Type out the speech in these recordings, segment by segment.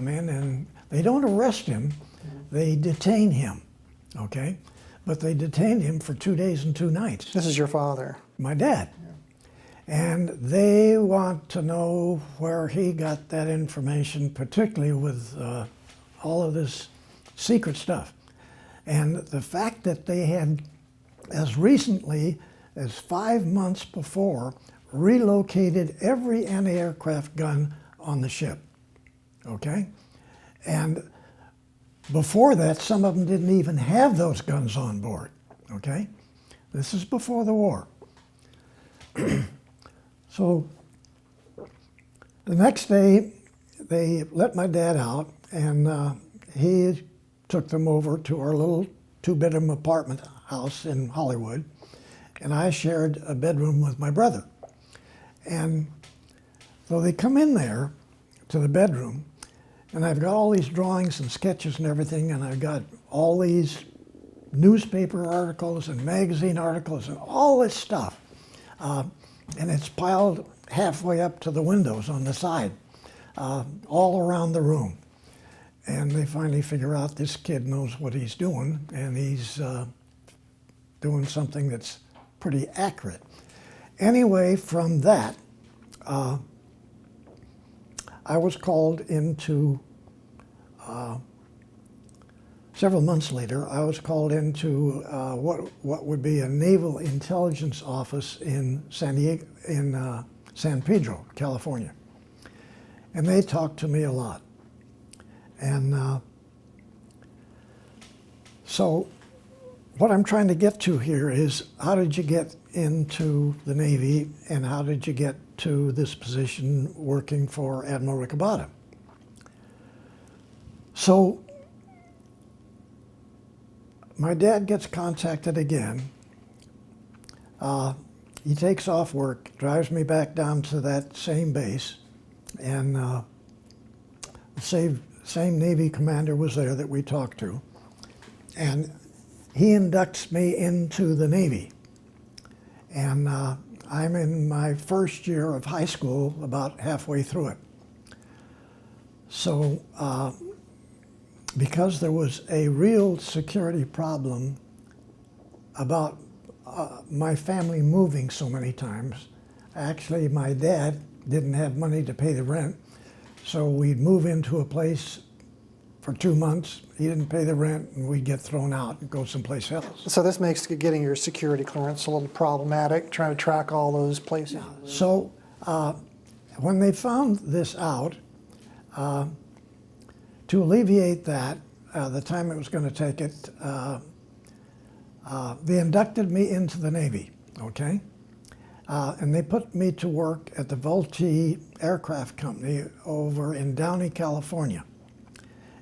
come in and they don't arrest him, they detain him, okay? But they detained him for 2 days and 2 nights. This is your father? My dad. And they want to know where he got that information, particularly with all of this secret stuff. And the fact that they had, as recently as 5 months before, relocated every anti-aircraft gun on the ship, okay? And before that, some of them didn't even have those guns on board, okay? This is before the war. So the next day, they let my dad out, and he took them over to our little 2-bedroom apartment house in Hollywood, and I shared a bedroom with my brother. And so they come in there to the bedroom, and I've got all these drawings and sketches and everything, and I've got all these newspaper articles and magazine articles and all this stuff. And it's piled halfway up to the windows on the side, all around the room. And they finally figure out this kid knows what he's doing, and he's doing something that's pretty accurate. Anyway, from that, I was called into, several months later, I was called into what would be a naval intelligence office in San Pedro, California. And they talked to me a lot. And so what I'm trying to get to here is, how did you get into the Navy, and how did you get to this position working for Admiral Ricabata? So my dad gets contacted again. He takes off work, drives me back down to that same base, and the same Navy commander was there that we talked to, and he inducts me into the Navy. And I'm in my first year of high school, about halfway through it. So because there was a real security problem about my family moving so many times, actually my dad didn't have money to pay the rent, so we'd move into a place for 2 months, he didn't pay the rent, and we'd get thrown out and go someplace else. So this makes getting your security clearance a little problematic, trying to track all those places. Yeah. So when they found this out, to alleviate that, the time it was going to take it, they inducted me into the Navy, okay? And they put me to work at the Vultee Aircraft Company over in Downey, California.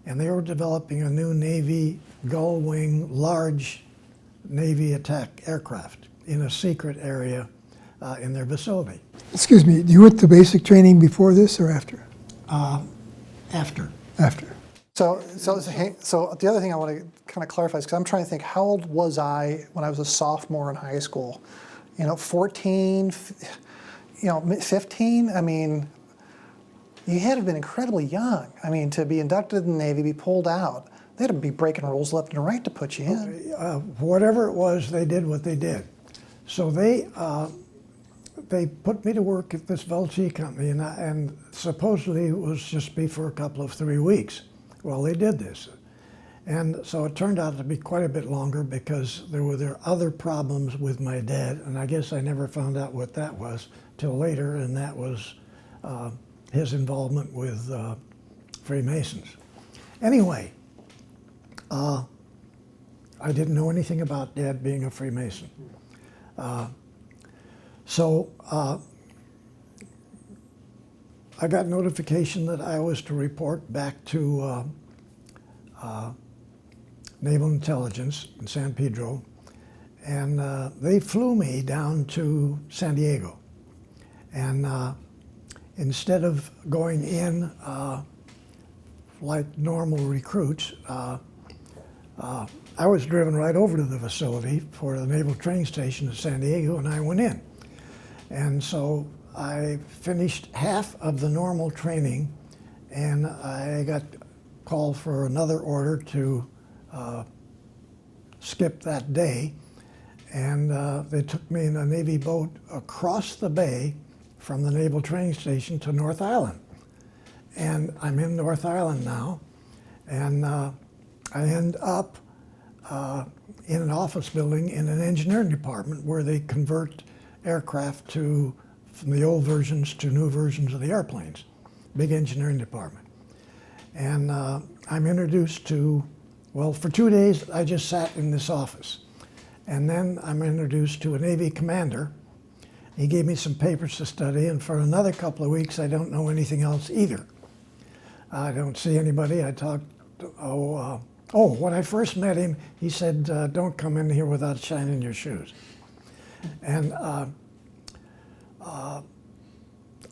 And they were developing a new Navy gull-wing, large Navy attack aircraft in a secret area in their facility. Excuse me, you went to basic training before this or after? After. After. So the other thing I want to kind of clarify is, because I'm trying to think, how old was I when I was a sophomore in high school? 14, 15? I mean, you had to have been incredibly young. I mean, to be inducted in the Navy, be pulled out, they had to be breaking rules left and right to put you in. Whatever it was, they did what they did. So they put me to work at this Vultee company, and supposedly it was just be for a couple of 3 weeks. Well, they did this. And so it turned out to be quite a bit longer, because there were other problems with my dad, and I guess I never found out what that was till later, and that was his involvement with Freemasons. Anyway, I didn't know anything about Dad being a Freemason. So I got notification that I was to report back to Naval Intelligence in San Pedro, and they flew me down to San Diego. And instead of going in like normal recruits, I was driven right over to the facility for the Naval Training Station in San Diego, and I went in. And so I finished half of the normal training and I got called for another order to skip that day, and they took me in a Navy boat across the bay from the Naval Training Station to North Island. And I'm in North Island now, and I end up in an office building in an engineering department where they convert aircraft from the old versions to new versions of the airplanes, big engineering department. And I'm introduced to, well, for 2 days I just sat in this office. And then I'm introduced to a Navy commander. He gave me some papers to study, and for another couple of weeks I don't know anything else either. I don't see anybody. I talked, when I first met him, he said, don't come in here without shining your shoes. And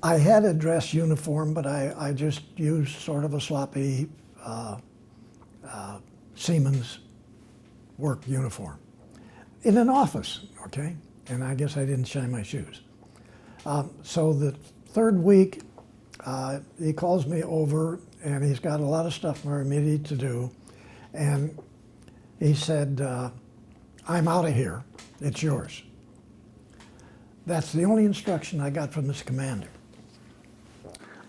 I had a dress uniform, but I just used sort of a sloppy seaman's work uniform in an office, okay? And I guess I didn't shine my shoes. So the third week, he calls me over, and he's got a lot of stuff for me to do. And he said, I'm out of here. It's yours. That's the only instruction I got from this commander.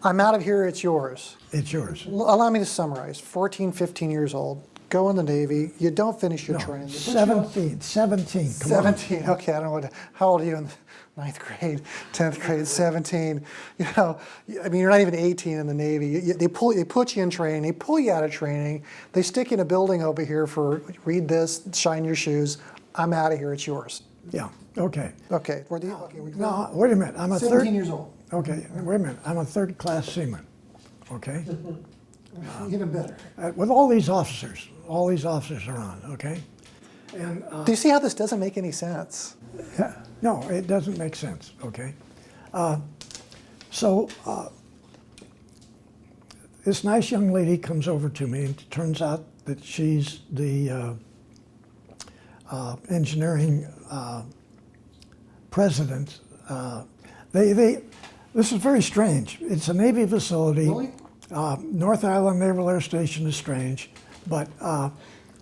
I'm out of here, it's yours. It's yours. Allow me to summarize. 14, 15 years old, go in the Navy, you don't finish your training. 17, come on. 17, okay, I don't know, how old are you in the 9th grade, 10th grade, 17? You know, I mean, you're not even 18 in the Navy. They put you in training, they pull you out of training, they stick you in a building over here for, read this, shine your shoes, I'm out of here, it's yours. Yeah, okay. Okay, Now, wait a minute, I'm a 17 years old. Okay, wait a minute, I'm a third-class seaman, okay? Even better. With all these officers are on, okay? And Do you see how this doesn't make any sense? no, it doesn't make sense, okay? So this nice young lady comes over to me, and it turns out that she's the engineering president. This is very strange. It's a Navy facility. Really? North Island Naval Air Station is strange, but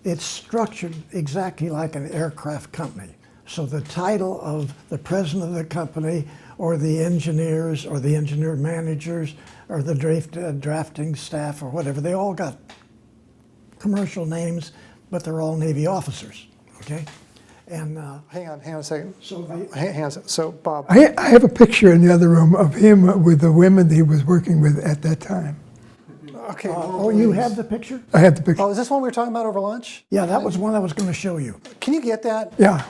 it's structured exactly like an aircraft company. So the title of the president of the company, or the engineers, or the engineer managers, or the drafting staff, or whatever, they all got commercial names, but they're all Navy officers, okay? And Hang on a second. so Hang on a second. So, Bob. I have a picture in the other room of him with the women that he was working with at that time. Okay. oh, you have the picture? I have the picture. Oh, is this one we were talking about over lunch? Yeah, that was one I was going to show you. Can you get that? Yeah.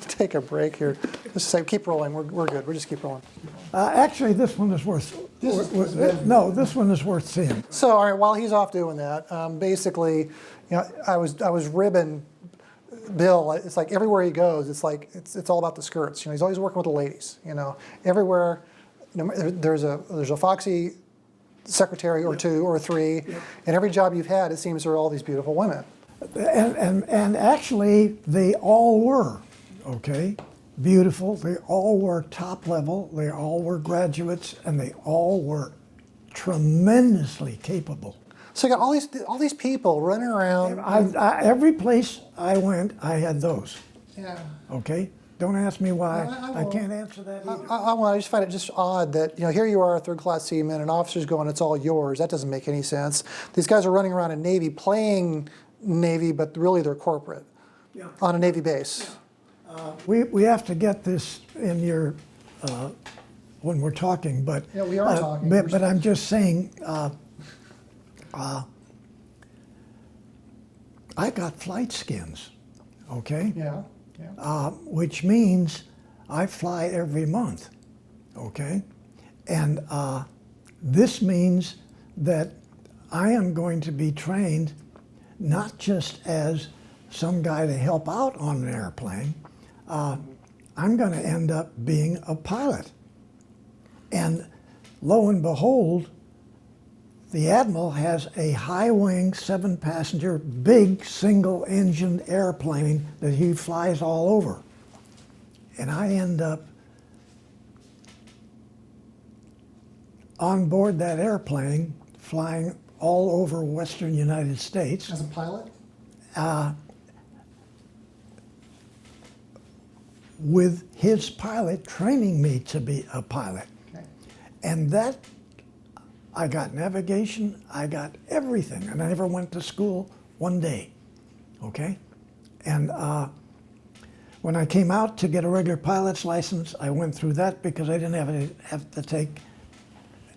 Take a break here. Just say, keep rolling. We're good. We'll just keep rolling. Actually, this one is worth. This one is worth seeing. So, all right, while he's off doing that, basically, you know, I was ribbing Bill. It's like everywhere he goes, it's all about the skirts. You know, he's always working with the ladies. You know, everywhere. There's a foxy secretary or two or three, and every job you've had, it seems there are all these beautiful women. And actually, they all were, okay, beautiful. They all were top level. They all were graduates, and they all were tremendously capable. So you got all these people running around. Every place I went, I had those. Yeah. Okay, don't ask me why. I I won't. can't answer that either. I just find it just odd that, you know, here you are, a third-class seaman, and officers going, it's all yours. That doesn't make any sense. These guys are running around in Navy, playing Navy, but really they're corporate on a Navy base. We have to get this in your when we're talking, but Yeah, we are talking. But I'm just saying. I got flight skins, okay? Yeah. Which means I fly every month, okay? And this means that I am going to be trained not just as some guy to help out on an airplane. I'm going to end up being a pilot. And lo and behold, the Admiral has a high-wing, 7-passenger, big single-engined airplane that he flies all over. And I end up on board that airplane, flying all over western United States, As a pilot? with his pilot training me to be a pilot. Okay. And that, I got navigation, I got everything, and I never went to school one day, okay? And when I came out to get a regular pilot's license, I went through that because I didn't have to take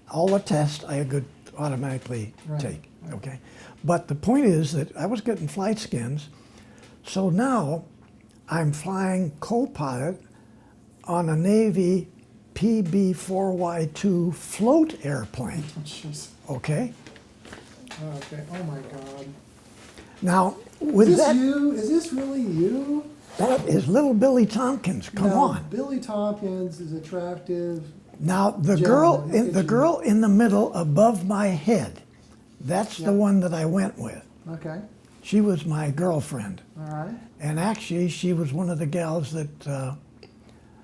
all the tests I could automatically Right, take, okay? But the point is that I was getting flight skins, so now I'm flying co-pilot on a Navy PB-4Y2 float airplane, Oh, jeez. okay? Okay. Oh my God. Now, with Is this that, you? Is this really you? that is little Billy Tompkins, come No, on. Billy Tompkins is attractive. Now, the Gentlemen, look at the you. girl in the middle above my head, that's the Yeah. one that I went with. Okay. She was my girlfriend. All right. And actually, she was one of the gals that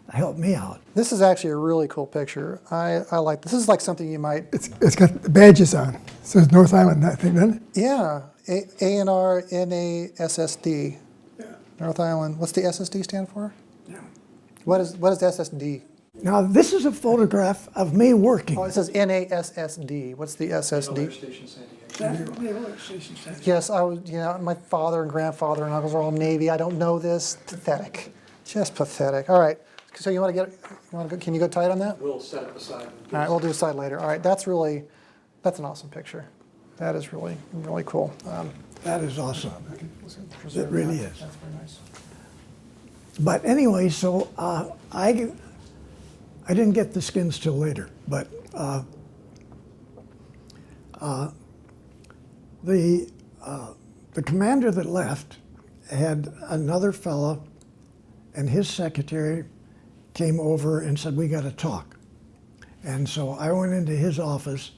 helped me out. This is actually a really cool picture. I like this. Is like something you might. It's got the badges on. It says North Island, I think, doesn't it? Yeah. ANR NASSD. North Island. What's the SSD stand for? Yeah. What is SSD? Now, this is a photograph of me working. Oh, it says NASSD. What's the SSD? Yes, I was. You know, my father and grandfather and uncles are all Navy. I don't know this. Pathetic. Just pathetic. All right. So you want to get? You want to go? Can you go tight on that? We'll set it aside. All right. We'll do a side later. All right. That's an awesome picture. That is really cool. That is awesome. Preserve really that. is. That's very nice. But anyway, so I didn't get the skins till later, but the commander that left had another fella, and his secretary came over and said, "We got to talk." And so I went into his office,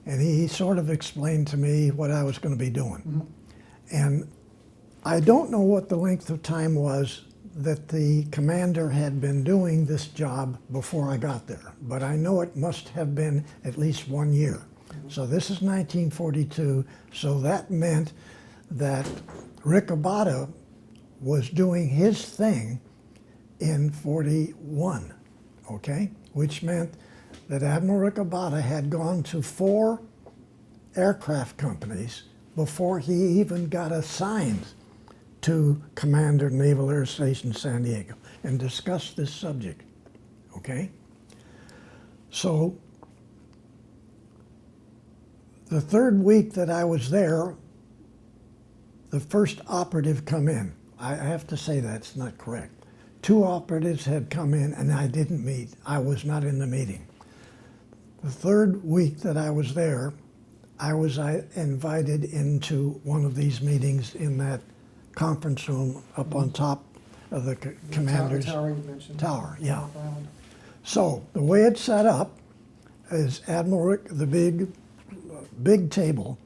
and he sort of explained to me what I was going to be doing. And I don't know what the length of time was that the commander had been doing this job before I got there, but I know it must have been at least 1 year. So this is 1942, so that meant that Rick Abata was doing his thing in 41, okay? Which meant that Admiral Rick Abata had gone to 4 aircraft companies before he even got assigned to Commander Naval Air Station San Diego and discussed this subject, okay? So the third week that I was there, the first operative come in. I have to say that's not correct. 2 operatives had come in and I didn't meet. I was not in the meeting. The third week that I was there, I was invited into one of these meetings in that conference room up on top of the commander's tower you mentioned. tower, yeah. North Island. So the way it's set up is Admiral Rick, the big table.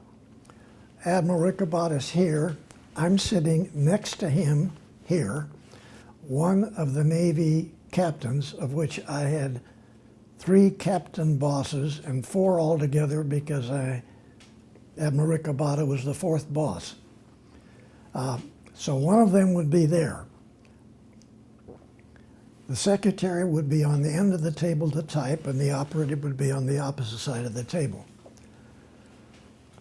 Admiral Rick Abata's here. I'm sitting next to him here. One of the Navy captains, of which I had 3 captain bosses and 4 altogether because Admiral Rick Abata was the 4th boss. So one of them would be there. The secretary would be on the end of the table to type, and the operative would be on the opposite side of the table.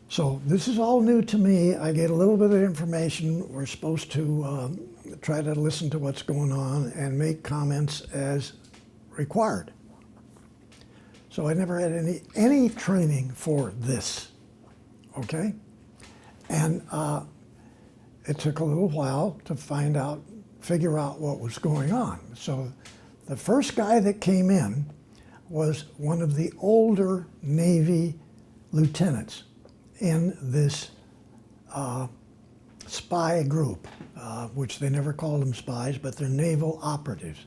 So this is all new to me. I get a little bit of information. We're supposed to try to listen to what's going on and make comments as required. So I never had any training for this, okay? And it took a little while to figure out what was going on. So the first guy that came in was one of the older Navy lieutenants in this spy group, which they never called them spies, but they're naval operatives.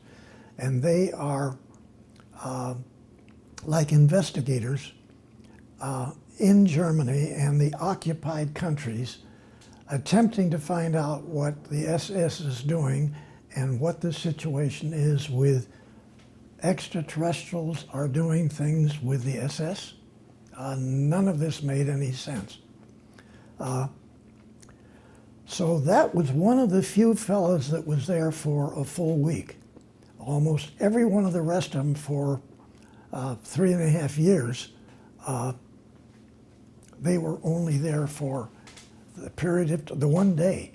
And they are like investigators in Germany and the occupied countries, attempting to find out what the SS is doing and what the situation is with extraterrestrials are doing things with the SS. None of this made any sense. So that was one of the few fellows that was there for a full week. Almost every one of the rest of them for 3.5 years, they were only there for the period of the 1 day,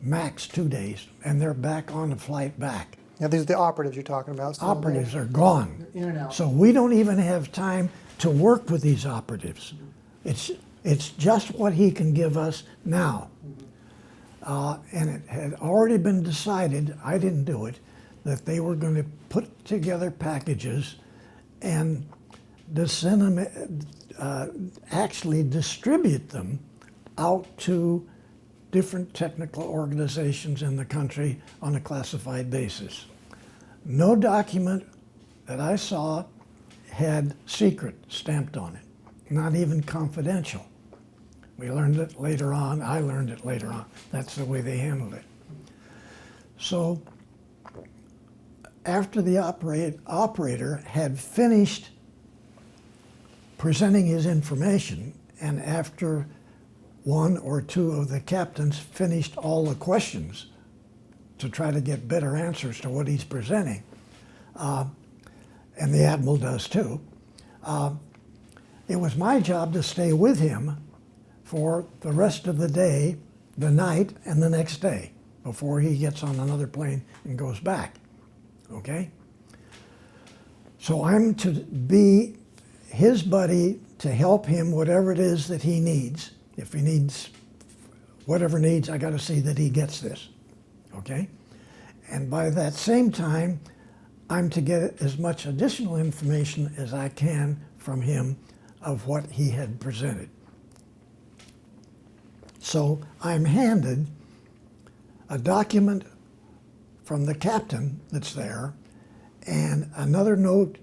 max 2 days, and they're back on the flight back. Yeah, these are the operatives you're talking about. So Operatives are gone. in and out. So we don't even have time to work with these operatives. It's just what he can give us now. And it had already been decided, I didn't do it, that they were going to put together packages and actually distribute them out to different technical organizations in the country on a classified basis. No document that I saw had secret stamped on it, not even confidential. We learned it later on. I learned it later on. That's the way they handled it. So after the operator had finished presenting his information, and after one or two of the captains finished all the questions to try to get better answers to what he's presenting, and the admiral does too, it was my job to stay with him for the rest of the day, the night, and the next day before he gets on another plane and goes back, okay? So I'm to be his buddy to help him whatever it is that he needs. If he needs whatever needs, I got to see that he gets this, okay? And by that same time, I'm to get as much additional information as I can from him of what he had presented. So I'm handed a document from the captain that's there and another note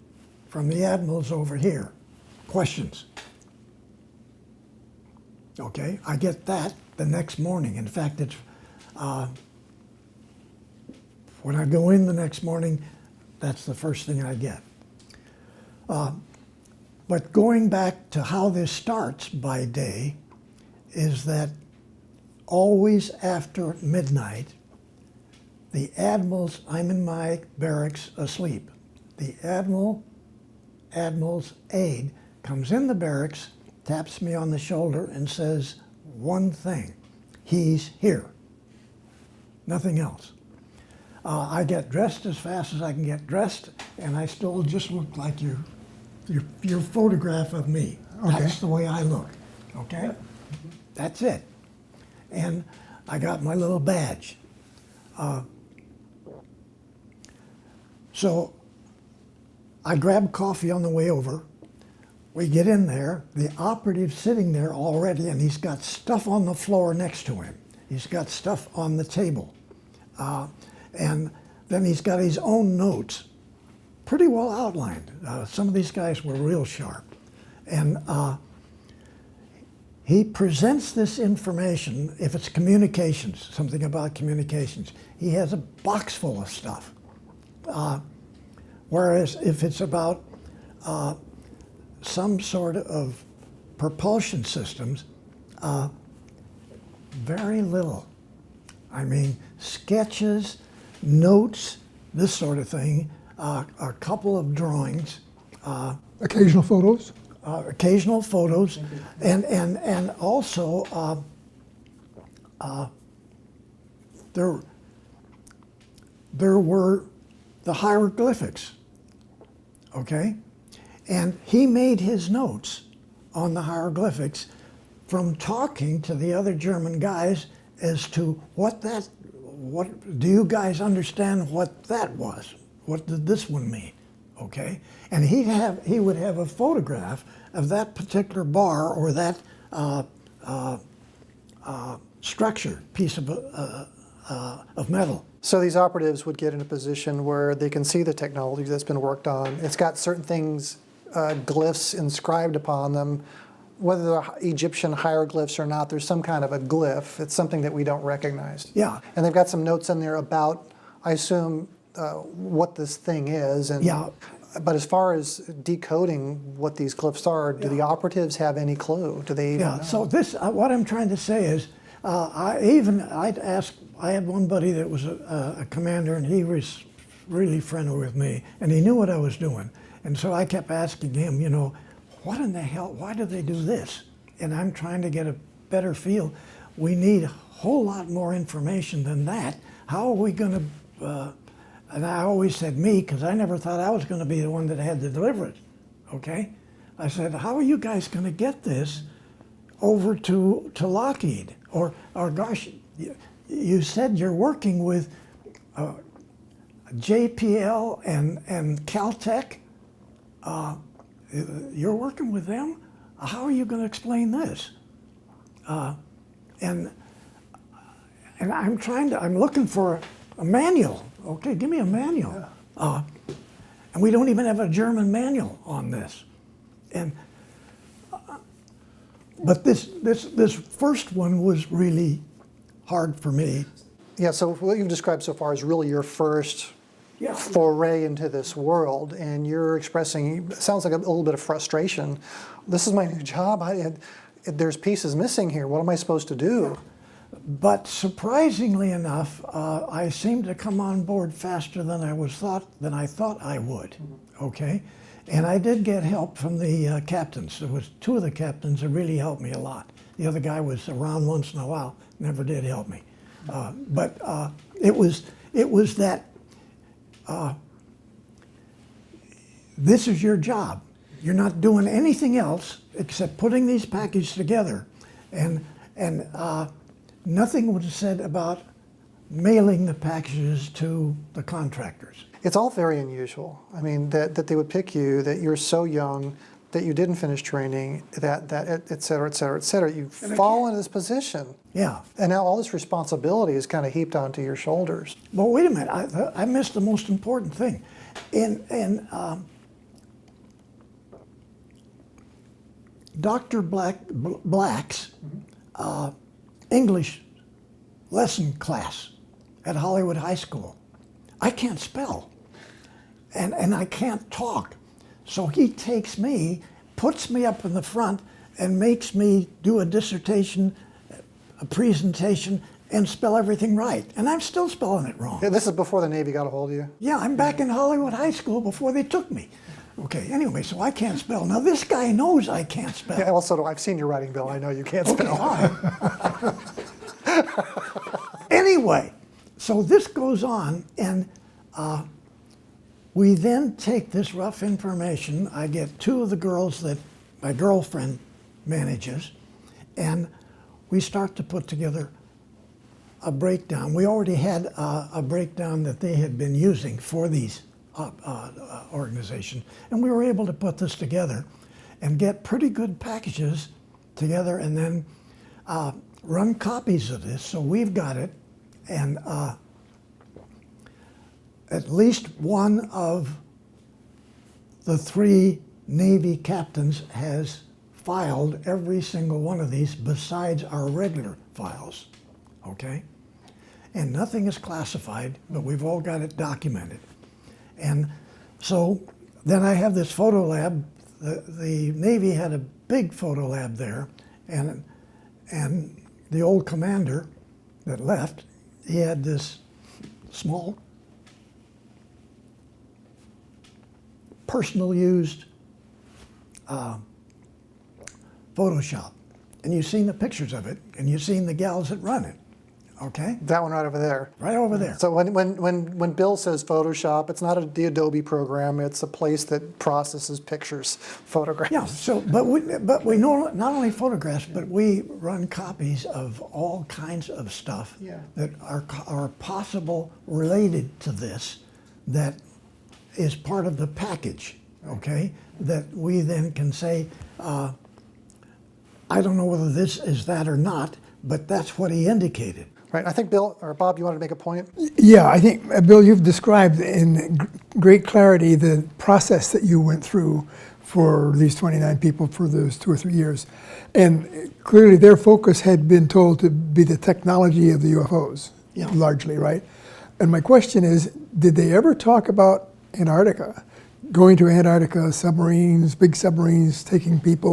from the admirals over here. Questions. Okay, I get that the next morning. In fact, it's when I go in the next morning, that's the first thing I get. But going back to how this starts by day is that always after midnight, the admirals, I'm in my barracks asleep. The admiral's aide comes in the barracks, taps me on the shoulder and says one thing: he's here. Nothing else. I get dressed as fast as I can get dressed, and I still just look like your photograph of me. Okay. That's the way I look. Okay? That's it. And I got my little badge. So I grab coffee on the way over. We get in there. The operative's sitting there already, and he's got stuff on the floor next to him. He's got stuff on the table. And then he's got his own notes, pretty well outlined. Some of these guys were real sharp. And he presents this information, if it's communications, something about communications, he has a box full of stuff. Whereas if it's about some sort of propulsion systems, very little. I mean, sketches, notes, this sort of thing, a couple of drawings, Occasional photos? occasional photos, and also there were the hieroglyphics, okay? And he made his notes on the hieroglyphics from talking to the other German guys as to what do you guys understand what that was? What did this one mean? Okay? And he would have a photograph of that particular bar or that structure, piece of metal. So these operatives would get in a position where they can see the technology that's been worked on. It's got certain things, glyphs inscribed upon them. Whether they're Egyptian hieroglyphs or not, there's some kind of a glyph. It's something that we don't recognize. Yeah. And they've got some notes in there about, I assume, what this thing is. And, Yeah. But as far as decoding what these glyphs are, do the operatives have any clue? Do they even Yeah, know? so this, what I'm trying to say is, I had one buddy that was a commander, and he was really friendly with me, and he knew what I was doing. And so I kept asking him, you know, what in the hell, why do they do this? And I'm trying to get a better feel. We need a whole lot more information than that. How are we going to, and I always said me, because I never thought I was going to be the one that had to deliver it, okay? I said, how are you guys going to get this over to Lockheed? Or gosh, you said you're working with JPL and Caltech. You're working with them? How are you going to explain this? And I'm looking for a manual. Okay, give me a manual. And we don't even have a German manual on this. And but this first one was really hard for me. Yeah, so what you've described so far is really your first foray into this world, and you're expressing, it sounds like a little bit of frustration. This is my new job. There's pieces missing here. What am I supposed to do? But surprisingly enough, I seemed to come on board faster than I thought I would. Okay, and I did get help from the captains. There was two of the captains that really helped me a lot. The other guy was around once in a while, never did help me. But it was that this is your job. You're not doing anything else except putting these packages together, and nothing was said about mailing the packages to the contractors. It's all very unusual. I mean, that they would pick you, that you're so young, that you didn't finish training, that et cetera, et cetera, et cetera. You fall into this position. Yeah. And now all this responsibility is kind of heaped onto your shoulders. But wait a minute, I missed the most important thing. In Dr. Black's English lesson class at Hollywood High School, I can't spell, and I can't talk. So he takes me, puts me up in the front, and makes me do a dissertation, a presentation, and spell everything right. And I'm still spelling it wrong. Yeah, this is before the Navy got a hold of you? Yeah, I'm back in Hollywood High School before they took me. Okay, anyway, so I can't spell. Now this guy knows I can't spell. Yeah, also, I've seen your writing, Bill. I know you can't Okay, spell. all right. Anyway, so this goes on, and we then take this rough information. I get two of the girls that my girlfriend manages, and we start to put together a breakdown. We already had a breakdown that they had been using for these organizations, and we were able to put this together and get pretty good packages together, and then run copies of this. So we've got it, and at least one of the three Navy captains has filed every single one of these besides our regular files, okay? And nothing is classified, but we've all got it documented. And so then I have this photo lab. The Navy had a big photo lab there, and the old commander that left, he had this small personal used Photoshop. And you've seen the pictures of it, and you've seen the gals that run it, okay? That one right over there. Right over there. So when Bill says Photoshop, it's not the Adobe program. It's a place that processes pictures, photographs. Yeah, so, but we know not only photographs, but we run copies of all kinds of stuff that are possible related to this, that is part of the package, okay? That we then can say, I don't know whether this is that or not, but that's what he indicated. Right. I think Bill or Bob, you wanted to make a point? Yeah, I think, Bill, you've described in great clarity the process that you went through for these 29 people for those 2 or 3 years. And clearly their focus had been told to be the technology of the UFOs, largely, right? And my question is, did they ever talk about Antarctica? Going to Antarctica, submarines, big submarines, taking people